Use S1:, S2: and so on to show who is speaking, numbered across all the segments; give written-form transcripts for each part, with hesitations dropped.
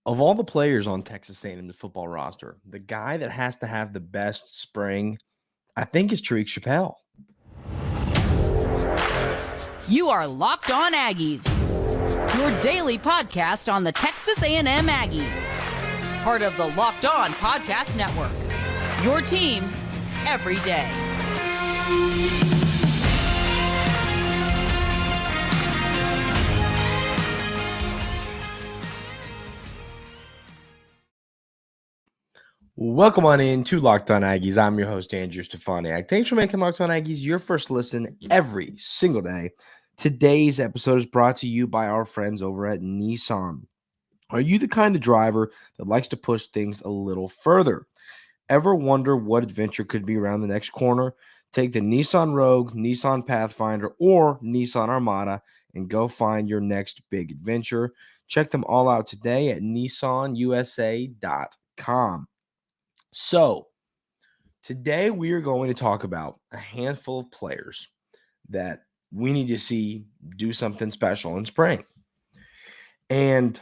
S1: Of all the players on Texas A&M's football roster, the guy that has to have the best spring, I think, is Tyreek Chappell.
S2: You are Locked On Aggies, your daily podcast on the Texas A&M Aggies. Part of the Locked On Podcast Network, your team every day.
S1: Welcome on in to Locked On Aggies. I'm your host, Andrew Stefaniak. Thanks for making Locked On Aggies your first listen every single day. Today's episode is brought to you by our friends over at Nissan. Are you the kind of driver that likes to push things a little further? Ever wonder what adventure could be around the next corner? Take the Nissan Rogue, Nissan Pathfinder, or Nissan Armada and go find your next big adventure. Check them all out today at nissanusa.com. So, today we are going to talk about a handful of players that we need to see do something special in spring. And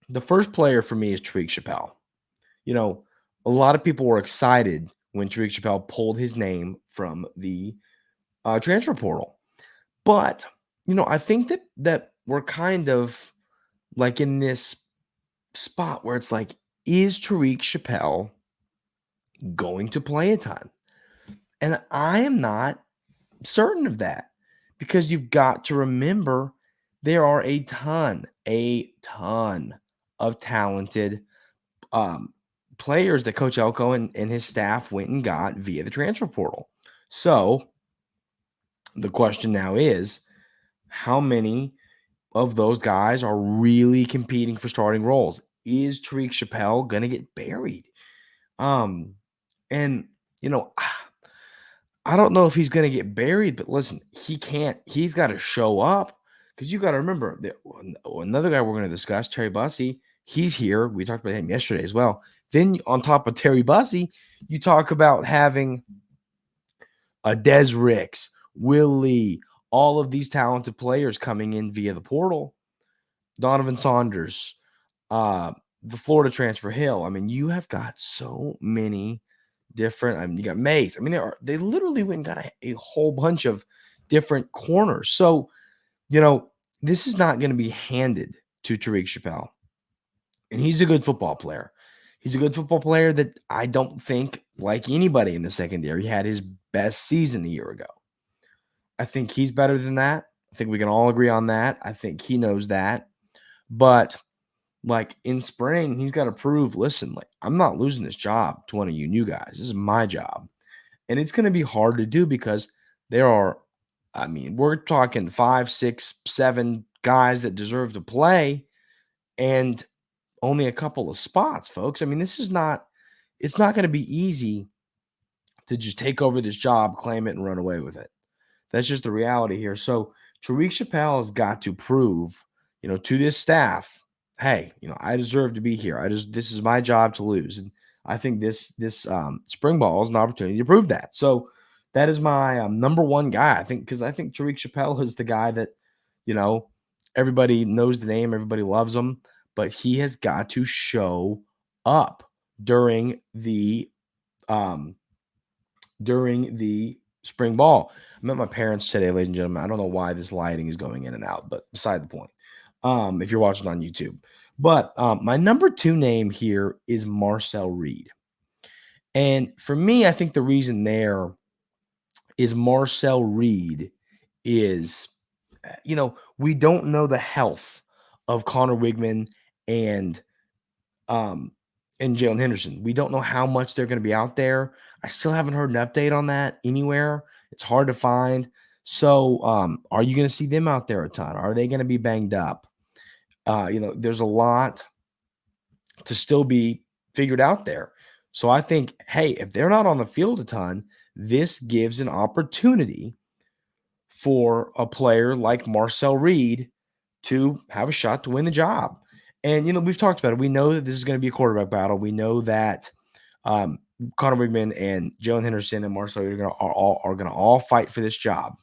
S1: the first player for me is Tyreek Chappell. You know, a lot of people were excited when Tyreek Chappell pulled his name from the transfer portal. But, I think that we're kind of like in this spot where it's like, is Tyreek Chappell going to play a ton? And I am not certain of that because you've got to remember there are a ton of talented players that Coach Elko and his staff went and got via the transfer portal. So the question now is, how many of those guys are really competing for starting roles? Is Tyreek Chappell going to get buried? And I don't know if he's going to get buried, but listen, he can't. He's got to show up because you got to remember that another guy we're going to discuss, Terry Bussey, he's here. We talked about him yesterday as well. Then on top of Terry Bussey, you talk about having a Des Ricks, Will Lee, all of these talented players coming in via the portal. Donovan Saunders, the Florida transfer Hill. I mean, you have got so many different. I mean, you got Mays. I mean, they literally went and got a whole bunch of different corners. So, this is not going to be handed to Tyreek Chappell. And he's a good football player. He's a good football player that I don't think, like anybody in the secondary, had his best season a year ago. I think he's better than that. I think we can all agree on that. I think he knows that. But like in spring, he's got to prove, listen, like I'm not losing this job to one of you new guys. This is my job. And it's going to be hard to do because there are, we're talking 5, 6, 7 guys that deserve to play and only a couple of spots, folks. I mean, it's not going to be easy to just take over this job, claim it, and run away with it. That's just the reality here. So Tyreek Chappell has got to prove, to this staff, hey, I deserve to be here. This is my job to lose. And I think this spring ball is an opportunity to prove that. So that is my number one guy. I think Tyreek Chappell is the guy that, everybody knows the name, everybody loves him, but he has got to show up during the spring ball. I met my parents today, ladies and gentlemen. I don't know why this lighting is going in and out, but beside the point. If you're watching on YouTube. But my number 2 name here is Marcel Reed. And for me, I think the reason there is Marcel Reed is, we don't know the health of Connor Wigman and Jalen Henderson. We don't know how much they're going to be out there. I still haven't heard an update on that anywhere. It's hard to find. So are you going to see them out there a ton? Are they going to be banged up? There's a lot to still be figured out there. So I think, hey, if they're not on the field a ton, this gives an opportunity for a player like Marcel Reed to have a shot to win the job. And, we've talked about it. We know that this is going to be a quarterback battle. We know that Connor Wigman and Jalen Henderson and Marcel Reed are going to all fight for this job.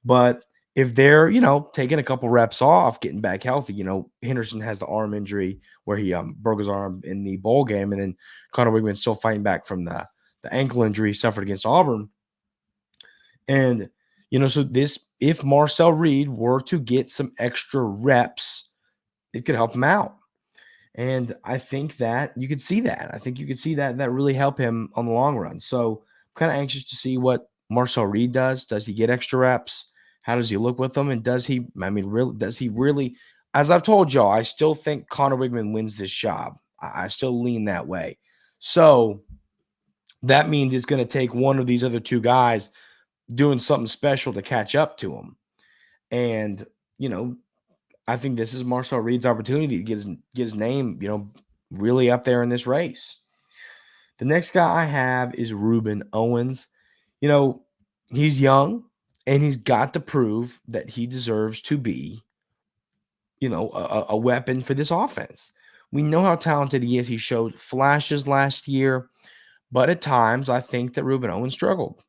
S1: But if they're, taking a couple reps off, getting back healthy, Henderson has the arm injury where he broke his arm in the bowl game, and then Connor Wigman's still fighting back from the ankle injury he suffered against Auburn. And, so if Marcel Reed were to get some extra reps, it could help him out. And I think that you could see that. I think you could see that really help him on the long run. So I'm kind of anxious to see what Marcel Reed does. Does he get extra reps? How does he look with them? And does he really, as I've told y'all, I still think Connor Wigman wins this job. I still lean that way. So that means it's going to take one of these other two guys doing something special to catch up to him. And, I think this is Marcel Reed's opportunity to get his name, really up there in this race. The next guy I have is Rueben Owens. He's young, and he's got to prove that he deserves to be, a weapon for this offense. We know how talented he is. He showed flashes last year, but at times I think that Rueben Owens struggled.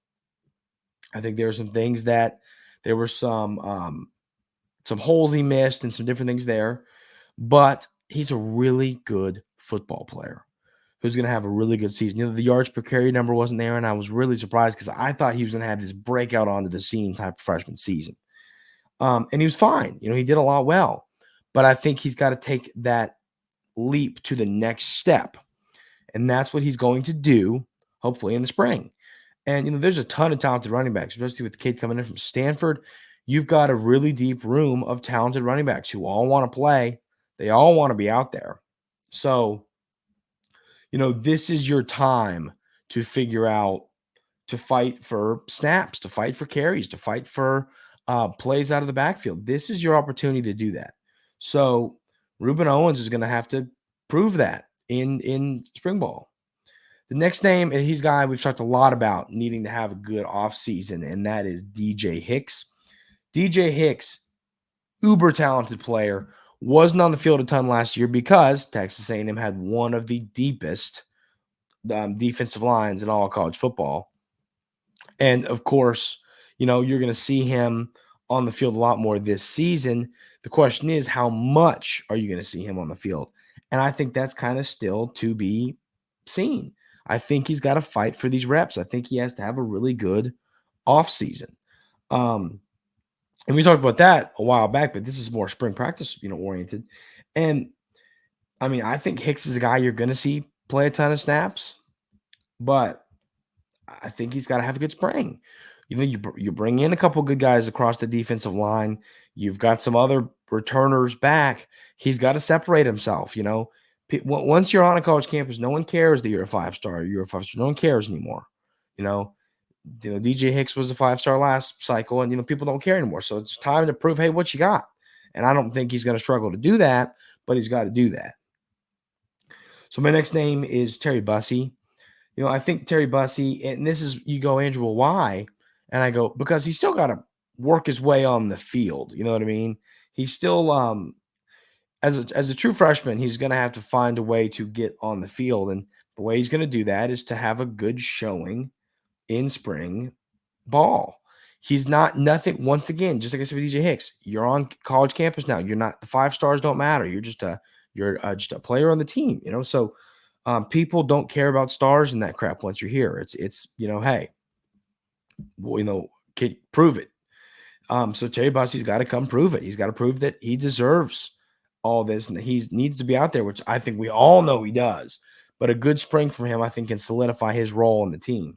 S1: I think there were some things that there were some holes he missed and some different things there, but he's a really good football player who's going to have a really good season. The yards per carry number wasn't there, and I was really surprised because I thought he was going to have this breakout onto the scene type of freshman season. And he was fine. He did a lot well, but I think he's got to take that leap to the next step, and that's what he's going to do, hopefully, in the spring. And, there's a ton of talented running backs, especially with the kid coming in from Stanford. You've got a really deep room of talented running backs who all want to play. They all want to be out there. So, this is your time to figure out, to fight for snaps, to fight for carries, to fight for plays out of the backfield. This is your opportunity to do that. So, Rueben Owens is going to have to prove that in spring ball. The next name, and he's a guy we've talked a lot about needing to have a good offseason, and that is DJ Hicks. DJ Hicks, uber talented player, wasn't on the field a ton last year because Texas A&M had one of the deepest defensive lines in all of college football. And, of course, you're going to see him on the field a lot more this season. The question is, how much are you going to see him on the field? And I think that's kind of still to be seen. I think he's got to fight for these reps. I think he has to have a really good offseason. And we talked about that a while back, but this is more spring practice, oriented. And, I think Hicks is a guy you're going to see play a ton of snaps, but I think he's got to have a good spring. You bring in a couple good guys across the defensive line. You've got some other returners back. He's got to separate himself, Once you're on a college campus, no one cares that you're a 5-star. You're a 5-star. No one cares anymore. DJ Hicks was a 5-star last cycle, and people don't care anymore. So it's time to prove, hey, what you got? And I don't think he's going to struggle to do that, but he's got to do that. So my next name is Terry Bussey. I think Terry Bussey, and this is, you go, Andrew, well, why? And I go, because he's still got to work his way on the field. You know what I mean? He's still as a true freshman, he's going to have to find a way to get on the field. And the way he's going to do that is to have a good showing in spring ball. He's nothing. Once again, just like I said with DJ Hicks, you're on college campus now. You're not, the 5 stars don't matter. You're just a player on the team, So people don't care about stars and that crap once you're here. It's hey, prove it. So Terry Bussey's got to come prove it. He's got to prove that he deserves all this and that he needs to be out there, which I think we all know he does. But a good spring from him, I think, can solidify his role in the team.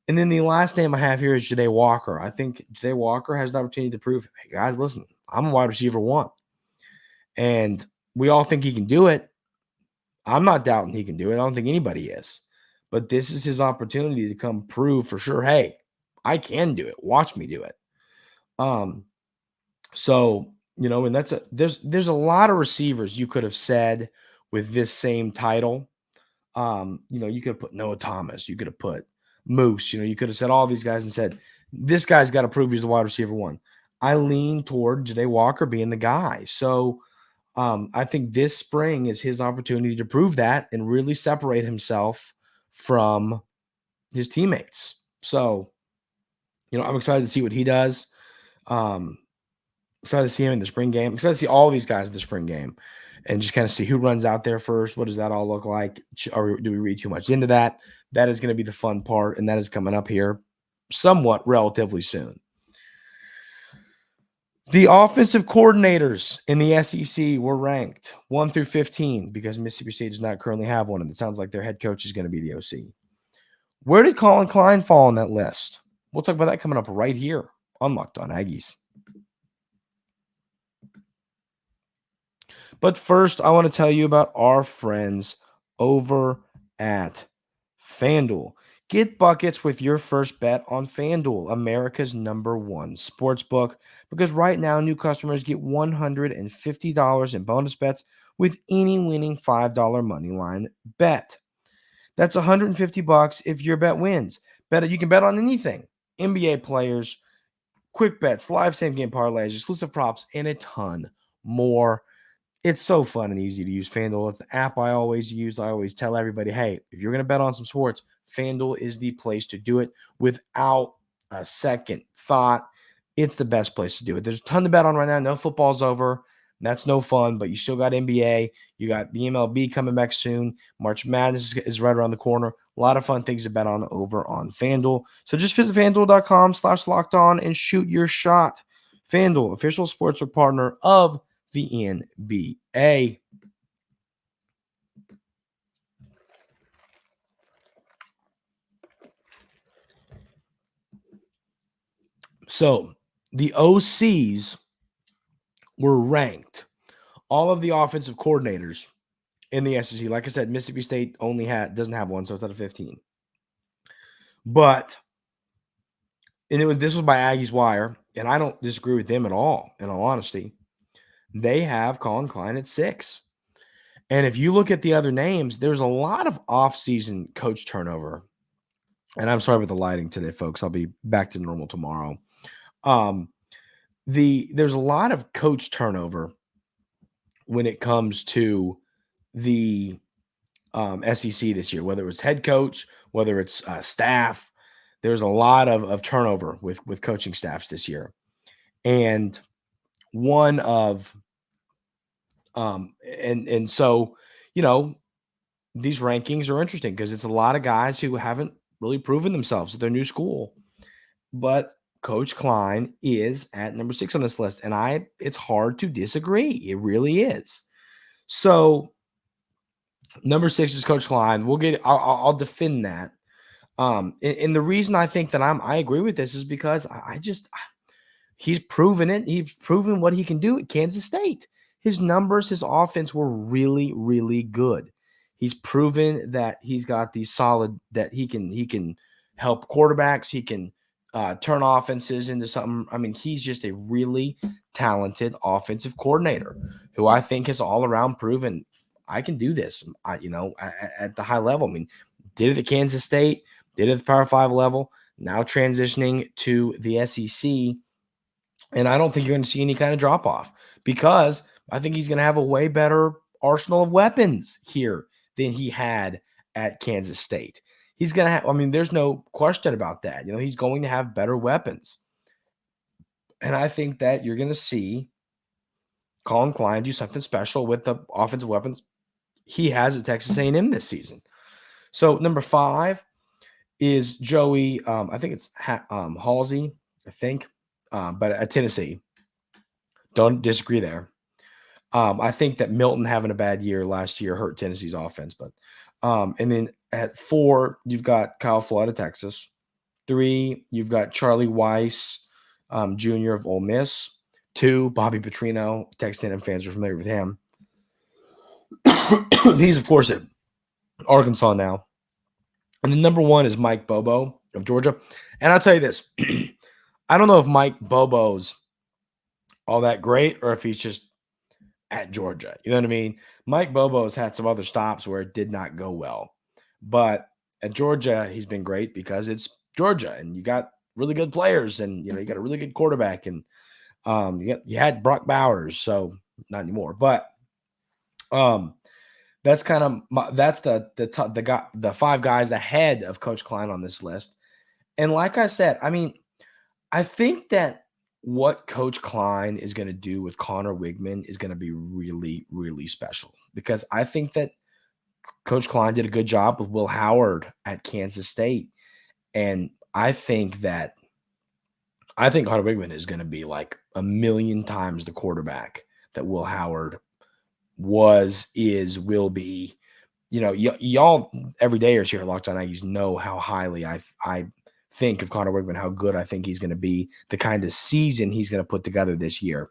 S1: And then the last name I have here is Ja'Day Walker. I think Ja'Day Walker has an opportunity to prove, hey, guys, listen, I'm a wide receiver 1. And we all think he can do it. I'm not doubting he can do it. I don't think anybody is. But this is his opportunity to come prove for sure, hey, I can do it. Watch me do it. So, and there's a lot of receivers you could have said with this same title. You could have put Noah Thomas. You could have put Moose. You could have said all these guys and said, this guy's got to prove he's the wide receiver 1. I lean toward Ja'Day Walker being the guy. So I think this spring is his opportunity to prove that and really separate himself from his teammates. So, I'm excited to see what he does. Excited to see him in the spring game. Excited to see all these guys in the spring game and just kind of see who runs out there first. What does that all look like? Or do we read too much into that? That is going to be the fun part, and that is coming up here somewhat relatively soon. The offensive coordinators in the SEC were ranked 1 through 15 because Mississippi State does not currently have one, and it sounds like their head coach is going to be the OC. Where did Collin Klein fall on that list? We'll talk about that coming up right here on Locked On Aggies. But first, I want to tell you about our friends over at FanDuel. Get buckets with your first bet on FanDuel, America's #1 sportsbook, because right now new customers get $150 in bonus bets with any winning $5 moneyline bet. That's $150 if your bet wins. You can bet on anything: NBA players, quick bets, live same game parlays, exclusive props, and a ton more. It's so fun and easy to use FanDuel. It's the app I always use. I always tell everybody, hey, if you're going to bet on some sports, FanDuel is the place to do it without a second thought. It's the best place to do it. There's a ton to bet on right now. No football's over. That's no fun, but you still got NBA. You got the MLB coming back soon. March Madness is right around the corner. A lot of fun things to bet on over on FanDuel. So just visit FanDuel.com/lockedon and shoot your shot. FanDuel, official sportsbook partner of the NBA. So the OCs were ranked. All of the offensive coordinators in the SEC. Like I said, Mississippi State doesn't have one, so it's out of 15. But this was by Aggies Wire, and I don't disagree with them at all, in all honesty. They have Collin Klein at 6. And if you look at the other names, there's a lot of offseason coach turnover. And I'm sorry about the lighting today, folks. I'll be back to normal tomorrow. There's a lot of coach turnover when it comes to the SEC this year, whether it's head coach, whether it's staff. There's a lot of turnover with coaching staffs this year. And one of and so, these rankings are interesting because it's a lot of guys who haven't really proven themselves at their new school. But Coach Klein is at number 6 on this list, and it's hard to disagree. It really is. So number 6 is Coach Klein. I'll defend that. And the reason I think that I agree with this is because he's proven it. He's proven what he can do at Kansas State. His numbers, his offense were really, really good. He's proven that he's got the solid, that he can help quarterbacks. He can turn offenses into something. I mean, he's just a really talented offensive coordinator who I think has all around proven I can do this, at the high level. I mean, did it at Kansas State, did it at the Power 5 level, now transitioning to the SEC. And I don't think you're going to see any kind of drop off because I think he's going to have a way better arsenal of weapons here than he had at Kansas State. He's going to have, there's no question about that. He's going to have better weapons. And I think that you're going to see Collin Klein do something special with the offensive weapons he has at Texas A&M this season. So number 5 is Joey, I think it's Halsey, but at Tennessee. Don't disagree there. I think that Milton having a bad year last year hurt Tennessee's offense. But and then at 4, you've got Kyle Flood of Texas. 3, you've got Charlie Weiss, Jr. of Ole Miss. 2, Bobby Petrino. Texas A&M fans are familiar with him. He's, of course, at Arkansas now. And then number 1 is Mike Bobo of Georgia. And I'll tell you this. I don't know if Mike Bobo's all that great or if he's just at Georgia. You know what I mean? Mike Bobo's had some other stops where it did not go well. But at Georgia, he's been great because it's Georgia and you got really good players and, you got a really good quarterback and you had Brock Bowers, so not anymore. But that's kind of that's the 5 guys ahead of Coach Klein on this list. And like I said, I think that what Coach Klein is going to do with Connor Wigman is going to be really, really special, because I think that Coach Klein did a good job with Will Howard at Kansas State. And I think Connor Wigman is going to be like a million times the quarterback that Will Howard was, is, will be. You know, y'all every day here at Locked On Aggies know how highly I think of Connor Wigman, how good I think he's going to be, the kind of season he's going to put together this year.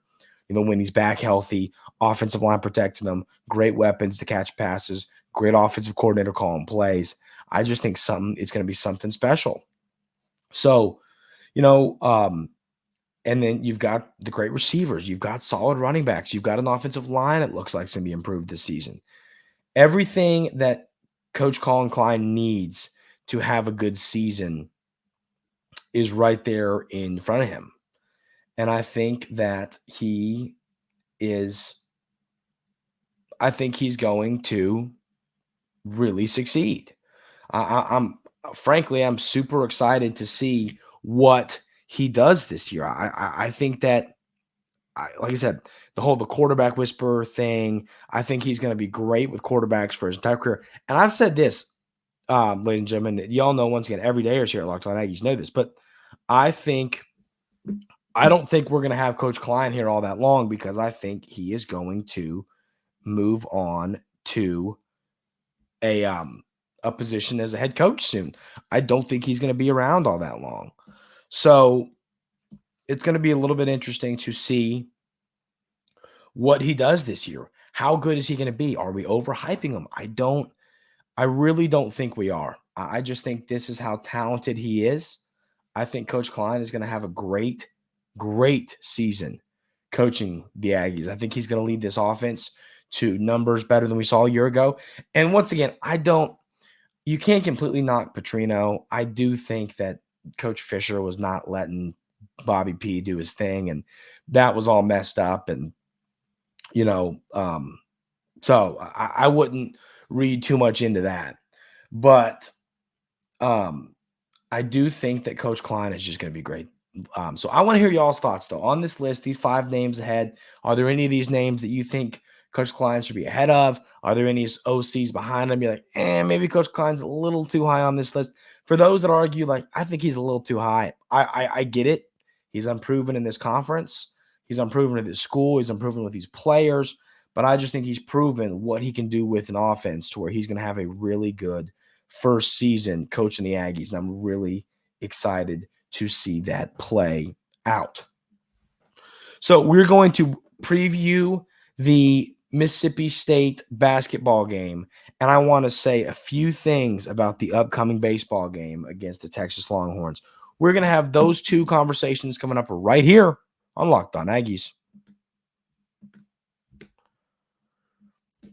S1: You know, when he's back healthy, offensive line protecting them, great weapons to catch passes, great offensive coordinator calling plays. I just think it's going to be something special. So, you know, and then you've got the great receivers. You've got solid running backs. You've got an offensive line that looks like it's going to be improved this season. Everything that Coach Collin Klein needs to have a good season is right there in front of him. And I think that he's going to really succeed. I'm super excited to see what he does this year. I think that, like I said, the quarterback whisperer thing, I think he's going to be great with quarterbacks for his entire career. And I've said this, ladies and gentlemen, y'all know, once again, every day here at Locked On Aggies know this, but I don't think we're going to have Coach Klein here all that long, because I think he is going to move on to a position as a head coach soon. I don't think he's going to be around all that long. So it's going to be a little bit interesting to see what he does this year. How good is he going to be? Are we overhyping him? I really don't think we are. I just think this is how talented he is. I think Coach Klein is going to have a great, great season coaching the Aggies. I think he's going to lead this offense to numbers better than we saw a year ago. And once again, you can't completely knock Petrino. I do think that Coach Fisher was not letting Bobby P do his thing, and that was all messed up. And, you know, so I wouldn't read too much into that. But I do think that Coach Klein is just going to be great. So I want to hear y'all's thoughts, though, on this list, these 5 names ahead. Are there any of these names that you think Coach Klein should be ahead of? Are there any OCs behind him? You're like, maybe Coach Klein's a little too high on this list. For those that argue, like, I think he's a little too high. I get it. He's unproven in this conference. He's unproven at this school. He's unproven with these players. But I just think he's proven what he can do with an offense to where he's going to have a really good first season coaching the Aggies. And I'm really excited to see that play out. So we're going to preview the Mississippi State basketball game, and I want to say a few things about the upcoming baseball game against the Texas Longhorns. We're going to have those 2 conversations coming up right here on Locked On Aggies.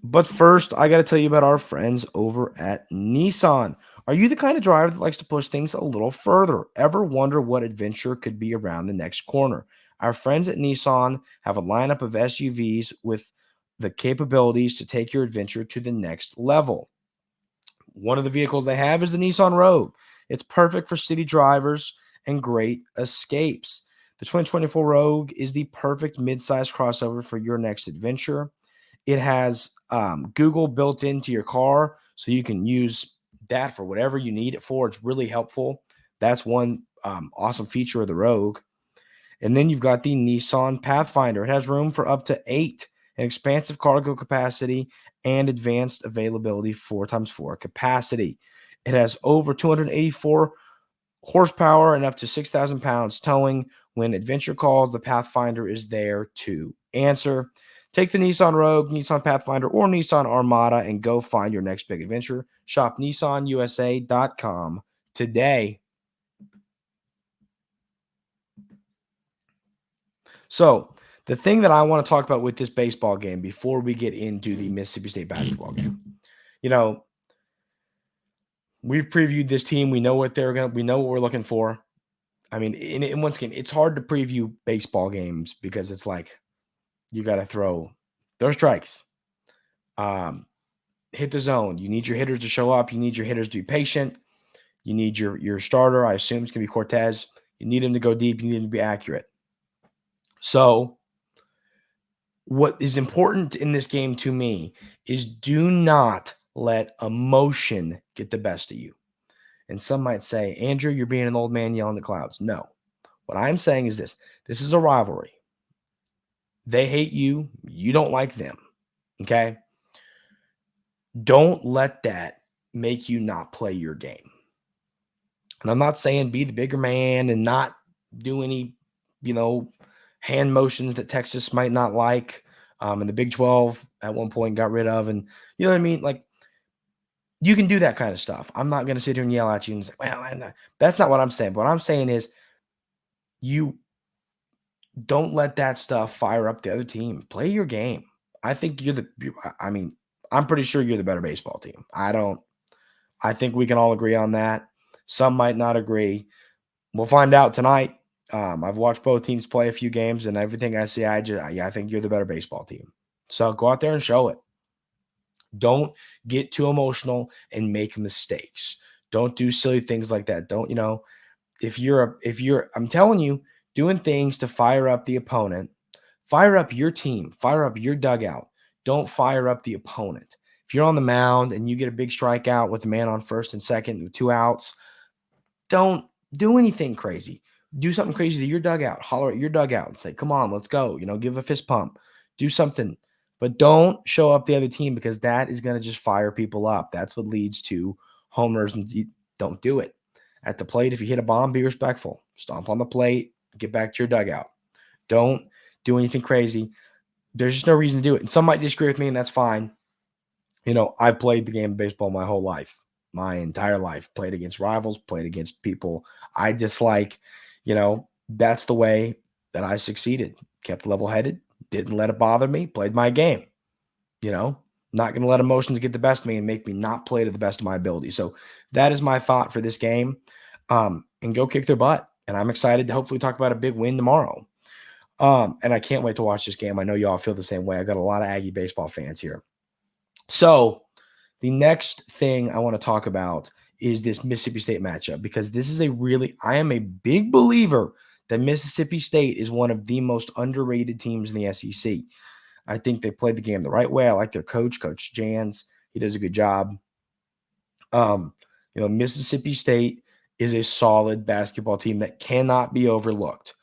S1: But first, I got to tell you about our friends over at Nissan. Are you the kind of driver that likes to push things a little further? Ever wonder what adventure could be around the next corner? Our friends at Nissan have a lineup of SUVs with the capabilities to take your adventure to the next level. One of the vehicles they have is the Nissan Rogue. It's perfect for city drivers and great escapes. The 2024 Rogue is the perfect midsize crossover for your next adventure. It has Google built into your car, so you can use that for whatever you need it for. It's really helpful. That's one awesome feature of the Rogue. And then you've got the Nissan Pathfinder. It has room for up to 8, an expansive cargo capacity, and advanced availability 4x4 capacity. It has over 284 horsepower and up to 6,000 pounds towing. When adventure calls, the Pathfinder is there to answer. Take the Nissan Rogue, Nissan Pathfinder, or Nissan Armada and go find your next big adventure. Shop nissanusa.com today. So the thing that I want to talk about with this baseball game before we get into the Mississippi State basketball game, you know, we've previewed this team. We know what we know what we're looking for. I mean, and once again, it's hard to preview baseball games because it's like you got to throw strikes, hit the zone. You need your hitters to show up. You need your hitters to be patient. You need your starter. I assume it's going to be Cortez. You need him to go deep. You need him to be accurate. So what is important in this game to me is do not let emotion get the best of you. And some might say, Andrew, you're being an old man yelling at the clouds. No. What I'm saying is this. This is a rivalry. They hate you. You don't like them. Okay? Don't let that make you not play your game. And I'm not saying be the bigger man and not do any, hand motions that Texas might not like. And the Big 12 at one point got rid of. And you know what I mean? Like, you can do that kind of stuff. I'm not going to sit here and yell at you and say, well, that's not what I'm saying. What I'm saying is you don't let that stuff fire up the other team. Play your game. I think I'm pretty sure you're the better baseball team. I think we can all agree on that. Some might not agree. We'll find out tonight. I've watched both teams play a few games, and everything I see, I think you're the better baseball team. So go out there and show it. Don't get too emotional and make mistakes. Don't do silly things like that. Don't, if you're, I'm telling you, doing things to fire up the opponent, fire up your team, fire up your dugout. Don't fire up the opponent. If you're on the mound and you get a big strikeout with a man on first and second with 2 outs, don't do anything crazy. Do something crazy to your dugout. Holler at your dugout and say, come on, let's go. Give a fist pump. Do something. But don't show up the other team because that is going to just fire people up. That's what leads to homers, and you don't do it. At the plate, if you hit a bomb, be respectful. Stomp on the plate. Get back to your dugout. Don't do anything crazy. There's just no reason to do it. And some might disagree with me, and that's fine. I've played the game of baseball my whole life. My entire life. Played against rivals, played against people I dislike. That's the way that I succeeded. Kept level-headed, didn't let it bother me, played my game. Not going to let emotions get the best of me and make me not play to the best of my ability. So that is my thought for this game. And go kick their butt. And I'm excited to hopefully talk about a big win tomorrow. And I can't wait to watch this game. I know y'all feel the same way. I got a lot of Aggie baseball fans here. So the next thing I want to talk about is this Mississippi State matchup, because this is I am a big believer that Mississippi State is one of the most underrated teams in the SEC. I think they played the game the right way. I like their coach, Coach Jans. He does a good job. Mississippi State is a solid basketball team that cannot be overlooked.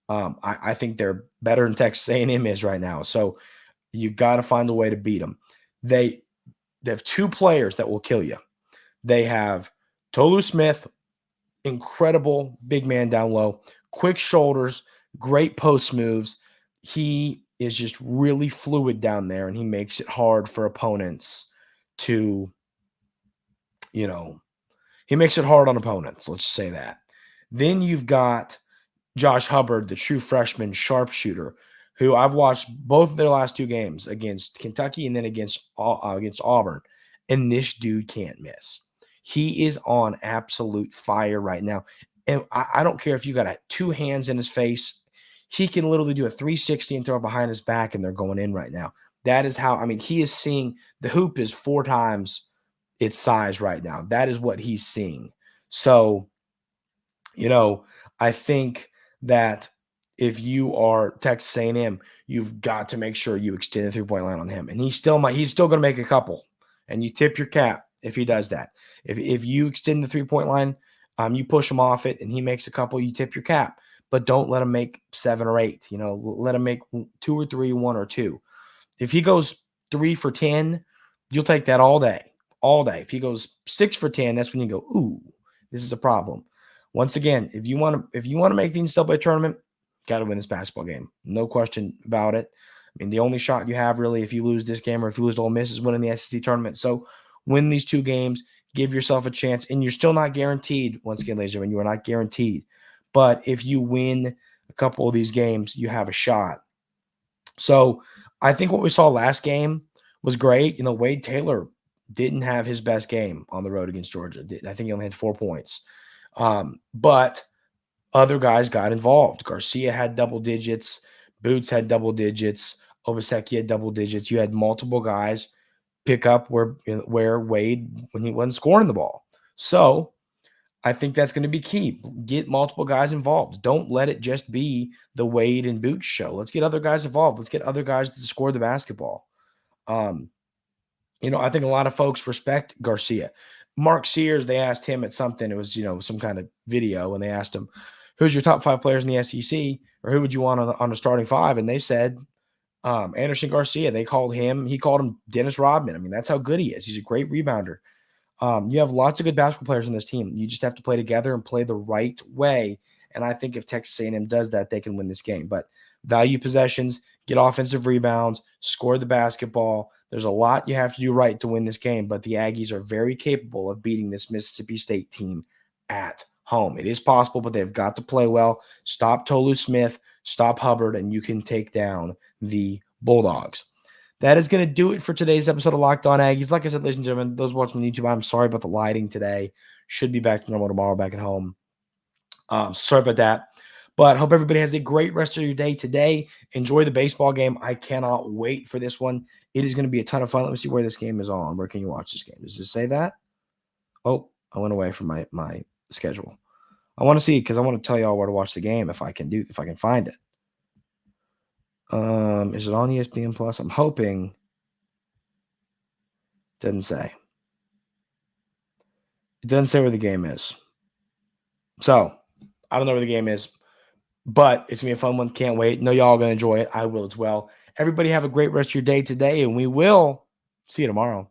S1: I think they're better than Texas A&M is right now. So you got to find a way to beat them. They have 2 players that will kill you. They have Tolu Smith, incredible big man down low, quick shoulders, great post moves. He is just really fluid down there, and he makes it hard for opponents to, he makes it hard on opponents. Let's just say that. Then you've got Josh Hubbard, the true freshman sharpshooter, who I've watched both of their last 2 games against Kentucky and then against Auburn. And this dude can't miss. He is on absolute fire right now. And I don't care if you got 2 hands in his face. He can literally do a 360 and throw it behind his back, and they're going in right now. That is how, he is seeing the hoop is 4 times its size right now. That is what he's seeing. So, I think that if you are Texas A&M, you've got to make sure you extend the 3-point line on him. And he's still going to make a couple. And you tip your cap if he does that. If you extend the 3-point line, you push him off it and he makes a couple, you tip your cap. But don't let him make 7 or 8. Let him make 2 or 3, 1 or 2. If he goes 3 for 10, you'll take that all day. All day. If he goes 6 for 10, that's when you go, ooh, this is a problem. Once again, if you want to make the NCAA tournament, got to win this basketball game. No question about it. The only shot you have really if you lose this game or if you lose to Ole Miss is winning the SEC tournament. So win these 2 games, give yourself a chance, and you're still not guaranteed. Once again, ladies and gentlemen, you are not guaranteed. But if you win a couple of these games, you have a shot. So I think what we saw last game was great. Wade Taylor didn't have his best game on the road against Georgia. I think he only had 4 points. But other guys got involved. Garcia had double digits. Boots had double digits. Obaseki had double digits. You had multiple guys pick up where Wade, when he wasn't scoring the ball. So I think that's going to be key. Get multiple guys involved. Don't let it just be the Wade and Boots show. Let's get other guys involved. Let's get other guys to score the basketball. I think a lot of folks respect Garcia. Mark Sears, they asked him at something. It was, some kind of video, and they asked him, who's your top 5 players in the SEC, or who would you want on the starting 5? And they said Anderson Garcia. He called him Dennis Rodman. I mean, that's how good he is. He's a great rebounder. You have lots of good basketball players on this team. You just have to play together and play the right way. And I think if Texas A&M does that, they can win this game. But value possessions, get offensive rebounds, score the basketball. There's a lot you have to do right to win this game, but the Aggies are very capable of beating this Mississippi State team at home. It is possible, but they've got to play well. Stop Tolu Smith, stop Hubbard, and you can take down the Bulldogs. That is going to do it for today's episode of Locked On Aggies. Like I said, ladies and gentlemen, those watching on YouTube, I'm sorry about the lighting today. Should be back to normal tomorrow back at home. Sorry about that. But hope everybody has a great rest of your day today. Enjoy the baseball game. I cannot wait for this one. It is going to be a ton of fun. Let me see where this game is on. Where can you watch this game? Does it say that? Oh, I went away from my schedule. I want to see because I want to tell y'all where to watch the game if I can find it. Is it on ESPN Plus? I'm hoping. Doesn't say. It doesn't say where the game is. So I don't know where the game is, but it's going to be a fun one. Can't wait. Know y'all are going to enjoy it. I will as well. Everybody have a great rest of your day today, and we will see you tomorrow.